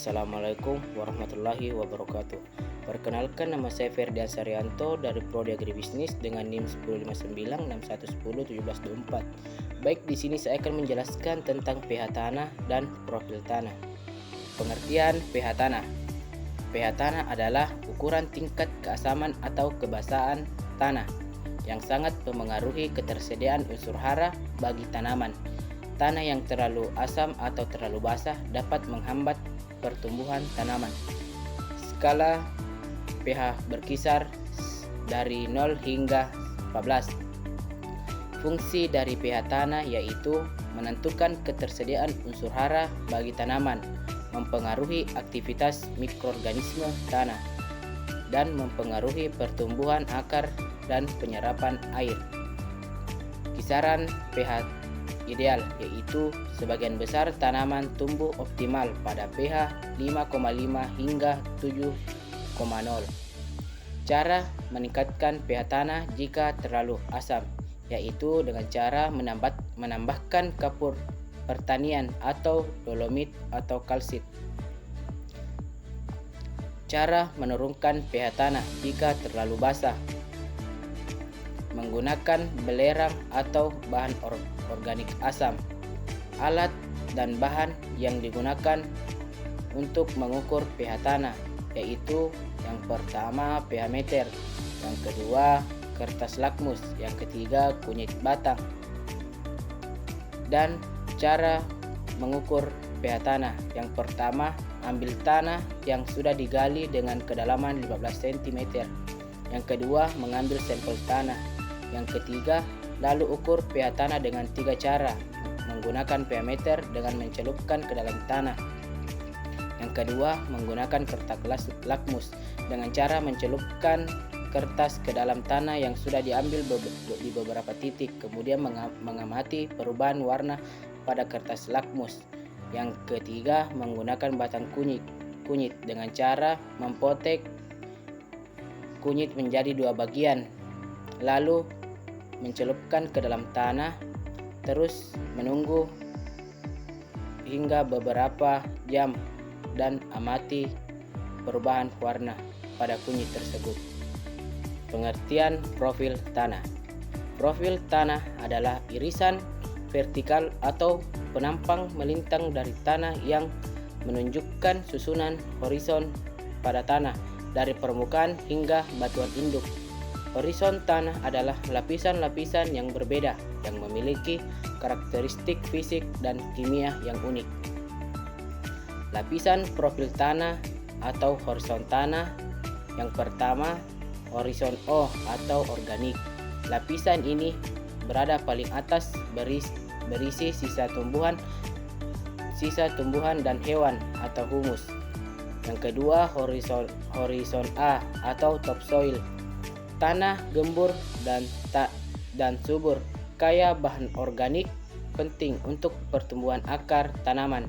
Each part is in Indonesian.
Assalamualaikum warahmatullahi wabarakatuh. Perkenalkan, nama saya Ferdian Saryanto dari Prodi Agribisnis dengan NIM 105961101724. Baik, di sini saya akan menjelaskan tentang pH tanah dan profil tanah. Pengertian pH tanah. pH tanah adalah ukuran tingkat keasaman atau kebasahan tanah yang sangat memengaruhi ketersediaan unsur hara bagi tanaman. Tanah yang terlalu asam atau terlalu basah dapat menghambat pertumbuhan tanaman. Skala pH berkisar dari 0 hingga 14. Fungsi dari pH tanah yaitu menentukan ketersediaan unsur hara bagi tanaman, mempengaruhi aktivitas mikroorganisme tanah, dan mempengaruhi pertumbuhan akar dan penyerapan air. Kisaran pH ideal yaitu sebagian besar tanaman tumbuh optimal pada pH 5,5 hingga 7,0. Cara meningkatkan pH tanah jika terlalu asam yaitu dengan cara menambahkan kapur pertanian atau dolomit atau kalsit. Cara menurunkan pH tanah jika terlalu basah, menggunakan belerang atau bahan organik asam. Alat dan bahan yang digunakan untuk mengukur pH tanah yaitu yang pertama pH meter, yang kedua kertas lakmus, yang ketiga kunyit batang. Dan cara mengukur pH tanah, yang pertama ambil tanah yang sudah digali dengan kedalaman 15 cm, yang kedua mengambil sampel tanah, yang ketiga lalu ukur pH tanah dengan 3 cara, menggunakan pH meter dengan mencelupkan ke dalam tanah, yang kedua menggunakan kertas lakmus dengan cara mencelupkan kertas ke dalam tanah yang sudah diambil di beberapa titik, kemudian mengamati perubahan warna pada kertas lakmus, yang ketiga menggunakan batang kunyit dengan cara mempotek kunyit menjadi 2 bagian, lalu mencelupkan ke dalam tanah, terus menunggu hingga beberapa jam dan amati perubahan warna pada kunyit tersebut. Pengertian profil tanah. Profil tanah adalah irisan vertikal atau penampang melintang dari tanah yang menunjukkan susunan horizon pada tanah dari permukaan hingga batuan induk. Horizon tanah adalah lapisan-lapisan yang berbeda yang memiliki karakteristik fisik dan kimia yang unik. Lapisan profil tanah atau horizon tanah. Yang pertama, horizon O atau organik. Lapisan ini berada paling atas, berisi sisa tumbuhan dan hewan atau humus. Yang kedua, horizon A atau topsoil. Tanah gembur dan subur, kaya bahan organik, penting untuk pertumbuhan akar tanaman.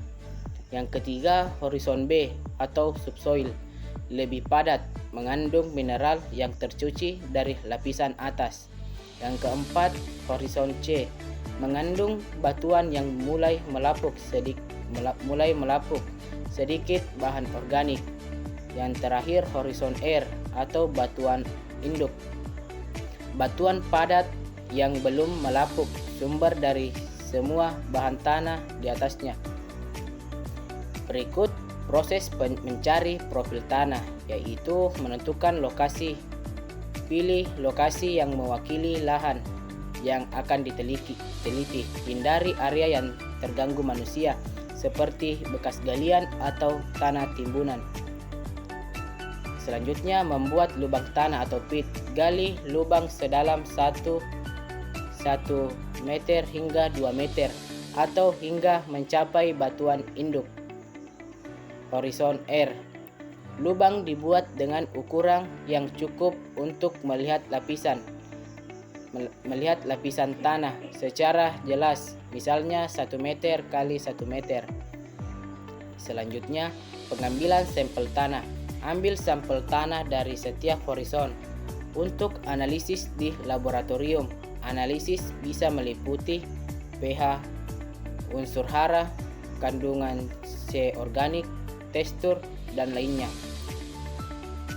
Yang ketiga, horizon B atau subsoil, lebih padat, mengandung mineral yang tercuci dari lapisan atas. Yang keempat, horizon C, mengandung batuan yang mulai melapuk sedikit bahan organik. Yang terakhir, horizon R atau batuan induk, batuan padat yang belum melapuk, sumber dari semua bahan tanah di atasnya. Berikut proses mencari profil tanah, yaitu menentukan lokasi. Pilih lokasi yang mewakili lahan yang akan diteliti. Hindari area yang terganggu manusia seperti bekas galian atau tanah timbunan. Selanjutnya, membuat lubang tanah atau pit. Gali lubang sedalam 1 meter hingga 2 meter atau hingga mencapai batuan induk. Horizon R. Lubang dibuat dengan ukuran yang cukup untuk melihat lapisan tanah secara jelas, misalnya 1 meter kali 1 meter. Selanjutnya, pengambilan sampel tanah. Ambil sampel tanah dari setiap horizon untuk analisis di laboratorium. Analisis bisa meliputi pH, unsur hara, kandungan C organik, tekstur, dan lainnya.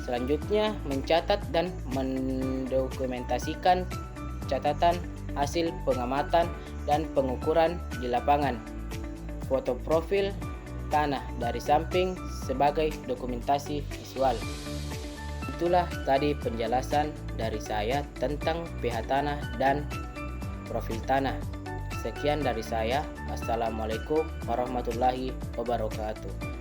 Selanjutnya, mencatat dan mendokumentasikan catatan hasil pengamatan dan pengukuran di lapangan. Foto profil tanah dari samping sebagai dokumentasi visual. Itulah tadi penjelasan dari saya tentang pH tanah dan profil tanah. Sekian dari saya. Assalamualaikum warahmatullahi wabarakatuh.